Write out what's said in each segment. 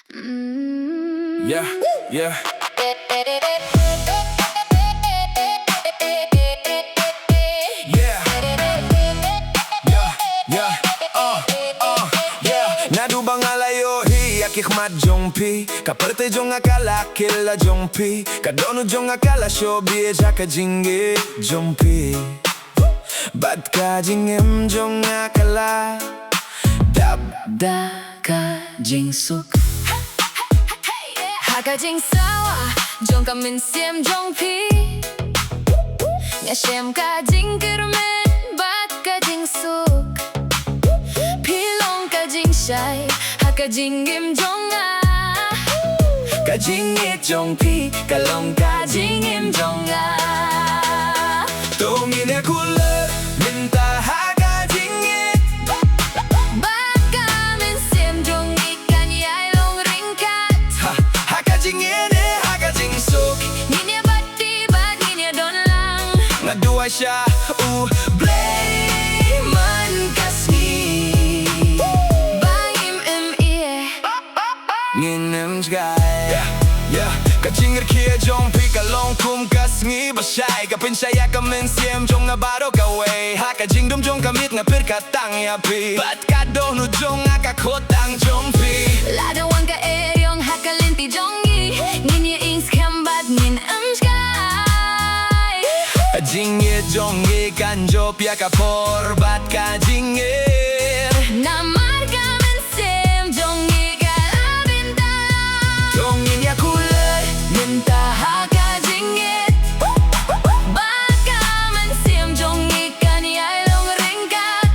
Yeah, yeah. Yeah. Yeah, yeah. Yeah. Nadu bangalayo hi akikmat jongpi kaparte jong akala killa jongpi kadonu jong akala shobi jaka jinge jongpi bat ka jingem jong akala dab da ka jing suk ha ka jing sawa jong ka min sim jong pi nga shem ka jing kermen bat ka jing suk pilong ka jing shai ha ka jing im jong a ka jinge jongpi kalong ka jingem jong a tongin ya kula minta haga jinge bat ka min sim jong ikan yai long ringkat haga jinge ne haga jing suk ninya bati bat ninya don lang ngadua siya blay man kasni bangim im ie nginem sky yeah kachingir kia jong pi kalong kum kasngi basay kapin saya kamen siem jong nga baro kaway haka jing dum jong kamit nga pir katang ya pi bat ka donu jong nga kakotang jong pi lada wang ka eryong hakalinti jongi ninya ings kambat nin im sky jing ye jong ye kanjo pia kapor bat ka jing ye namar ka min sim jongi kalabinta tongin ya kulay minta haka jingit baka min sim jongi kan yai long ringkat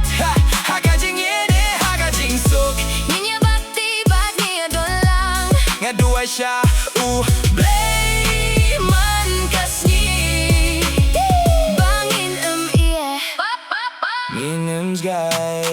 haga jing ye ne haga jing suk ninya bakti bat niya dolang nga dua siya blay man kasni bangin ie nginem sky